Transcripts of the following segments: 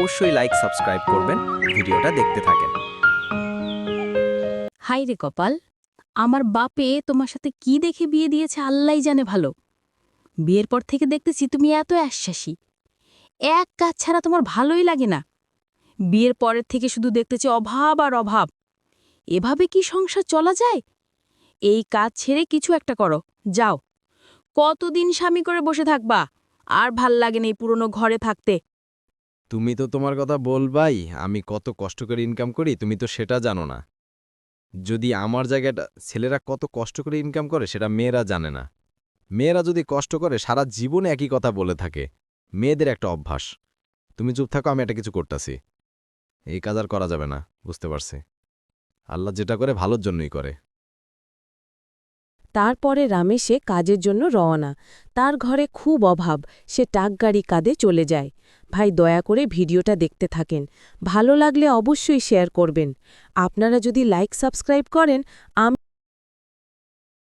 অবশ্যই like subscribe করবেন, ভিডিওটা দেখতে থাকেন। হাই রে কপাল, আমার বাপে তোমার সাথে কি দেখে বিয়ে দিয়েছে আল্লাহই জানে ভালো। বিয়ের পর থেকে দেখতেছি তুমি এত আশ্বাসী, এক কাজ ছাড়া তোমার ভালোই লাগে না। বিয়ের পরের থেকে শুধু দেখতেছি অভাব আর অভাব। এভাবে কি সংসার চলা যায়? এই কাজ ছেড়ে কিছু একটা করো, যাও। কতদিন স্বামী করে বসে থাকবা? আর ভাল লাগে না এই পুরনো ঘরে থাকতে। তুমি তো তোমার কথা বলবাই, আমি কত কষ্ট করে ইনকাম করি তুমি তো সেটা জানো না। যদি আমার জায়গাটা ছেলেরা কত কষ্ট করে ইনকাম করে সেটা মেয়েরা জানে না। মেয়েরা যদি কষ্ট করে সারা জীবনে একই কথা বলে থাকে, মেয়েদের একটা অভ্যাস। তুমি চুপ থাকো, আমি একটা কিছু করতেছি। এই কাজ আর করা যাবে না, বুঝতে পারছি। আল্লাহ যেটা করে ভালোর জন্যই করে। তারপরে রামেশে কাজের জন্য রওনা। তার ঘরে খুব অভাব, সে টাকগাড়ি কাঁধে চলে যায়। ভাই দয়া করে ভিডিওটা দেখতে থাকেন, ভালো লাগলে অবশ্যই শেয়ার করবেন। আপনারা যদি লাইক সাবস্ক্রাইব করেন।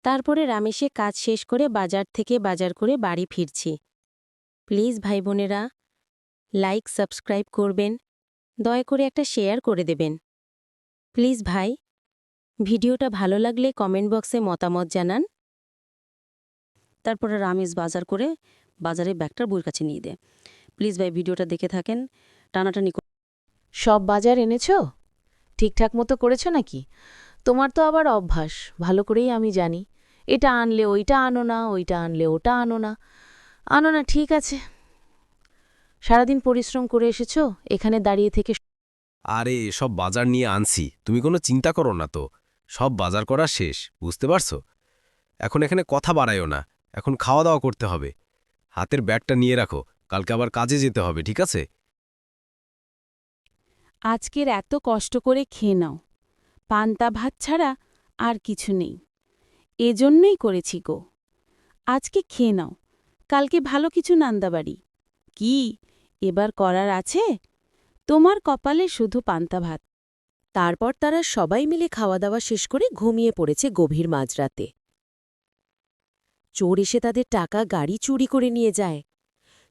তারপরে রামেশে কাজ শেষ করে বাজার থেকে বাজার করে বাড়ি ফিরছি। প্লিজ ভাই বোনেরা, লাইক সাবস্ক্রাইব করবেন, দয়া করে একটা শেয়ার করে দেবেন প্লিজ ভাই। ভিডিওটা ভালো লাগলে কমেন্ট বক্সে মতামত জানান। তারপরে রামেশ বাজার করে বাজারে ব্যাগটার বউয়ের কাছে নিয়ে দেয়। প্লিজ ভাই ভিডিওটা দেখে থাকেন, টানাটানি সব বাজার এনেছ? ঠিকঠাক মতো করেছ নাকি? তোমার তো আবার অভ্যাস, ভালো করেই আমি জানি। এটা আনলে ওইটা আনো না, ওইটা আনলে ওটা আনো না। আনো না, ঠিক আছে। সারাদিন পরিশ্রম করে এসেছ, এখানে দাঁড়িয়ে থেকে আরে সব বাজার নিয়ে আনছি, তুমি কোনো চিন্তা করো না তো। সব বাজার করা শেষ, বুঝতে পারছো? এখন এখানে কথা বাড়ায়ও না, এখন খাওয়া দাওয়া করতে হবে। হাতের ব্যাগটা নিয়ে রাখো, কালকে আবার কাজে যেতে হবে, ঠিক আছে? আজকের এত কষ্ট করে খেয়ে নাও, পান্তা ভাত ছাড়া আর কিছু নেই। এজন্যই করেছি গো। আজকে খেয়ে নাও, কালকে ভালো কিছু নান্দাবাড়ি। কি এবার করার আছে? তোমার কপালে শুধু পান্তা ভাত। তারপর তারা সবাই মিলে খাওয়া দাওয়া শেষ করে ঘুমিয়ে পড়েছে গভীর মাঝরাতে। চোর এসে তাদের টাকা গাড়ি চুরি করে নিয়ে যায়।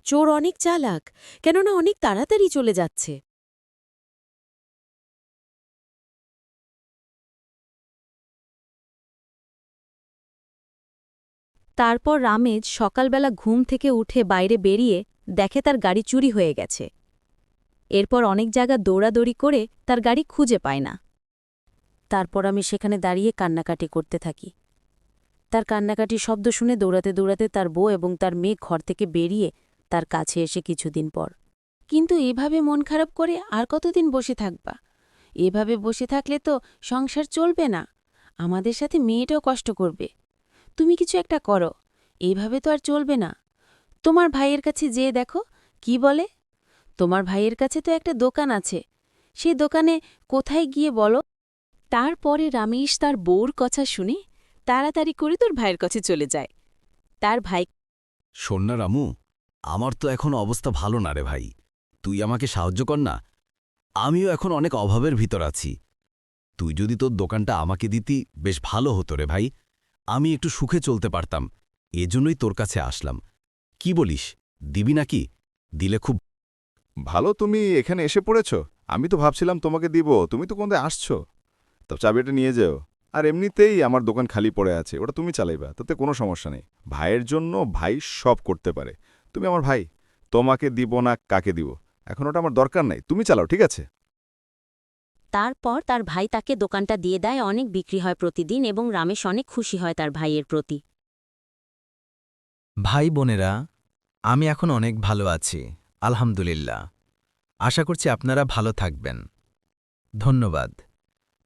চোর অনেক চালাক, কেননা অনেক তাড়াতাড়ি চলে যাচ্ছে। তারপর রামেশ সকালবেলা ঘুম থেকে উঠে বাইরে বেরিয়ে দেখে তার গাড়ি চুরি হয়ে গেছে। এরপর অনেক জায়গা দৌড়াদৌড়ি করে তার গাড়ি খুঁজে পায় না। তারপর আমি সেখানে দাঁড়িয়ে কান্নাকাটি করতে থাকি। তার কান্নাকাটি শব্দ শুনে দৌড়াতে দৌড়াতে তার বউ এবং তার মেয়ে ঘর থেকে বেরিয়ে তার কাছে এসে কিছুদিন পর। কিন্তু এভাবে মন খারাপ করে আর কতদিন বসে থাকবা? এভাবে বসে থাকলে তো সংসার চলবে না, আমাদের সাথে মেয়েটাও কষ্ট করবে। তুমি কিছু একটা করো, এইভাবে তো আর চলবে না। তোমার ভাইয়ের কাছে যেয়ে দেখো কি বলে। তোমার ভাইয়ের কাছে তো একটা দোকান আছে, সেই দোকানে কোথায় গিয়ে বলো। তারপরে রামেশ তার বউর কথা শুনে তাড়াতাড়ি করে তোর ভাইয়ের কাছে চলে যায়। তার ভাই শোন না রামু, আমার তো এখন অবস্থা ভালো না রে ভাই, তুই আমাকে সাহায্য কর না। আমিও এখন অনেক অভাবের ভিতর আছি। তুই যদি তোর দোকানটা আমাকে দিতি বেশ ভালো হতো রে ভাই, আমি একটু সুখে চলতে পারতাম। এজন্যই তোর কাছে আসলাম। কি বলিস, দিবি নাকি? দিলে খুব ভালো তুমি এখানে এসে পড়েছ। আমি তো ভাবছিলাম তোমাকে দিব, তুমি তো কোনদিন আসছো। তো চাবিটা নিয়ে যেও। আর এমনিতেই আমার দোকান খালি পড়ে আছে, ওটা তুমি চালাইবা, তাতে কোনো সমস্যা নেই। ভাইয়ের জন্য ভাই সব করতে পারে। তুমি আমার ভাই, তোমাকে দিব না কাকে দিব, এখন ওটা আমার দরকার নাই, তুমি চালাও, ঠিক আছে? তারপর তার ভাই তাকে দোকানটা দিয়ে দেয়, অনেক বিক্রি হয় প্রতিদিন এবং রামেশ অনেক খুশি হয় তার ভাইয়ের প্রতি। ভাই বোনেরা, আমি এখন অনেক ভালো আছি, আলহামদুলিল্লাহ। আশা করছি আপনারা ভালো থাকবেন। ধন্যবাদ।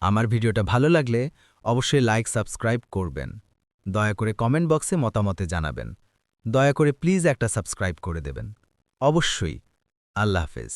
আমার ভিডিওটা ভালো লাগলে অবশ্যই লাইক সাবস্ক্রাইব করবেন, দয়া করে কমেন্ট বক্সে মতামতে জানাবেন। দয়া করে প্লিজ একটা সাবস্ক্রাইব করে দেবেন অবশ্যই। আল্লাহ হাফেজ।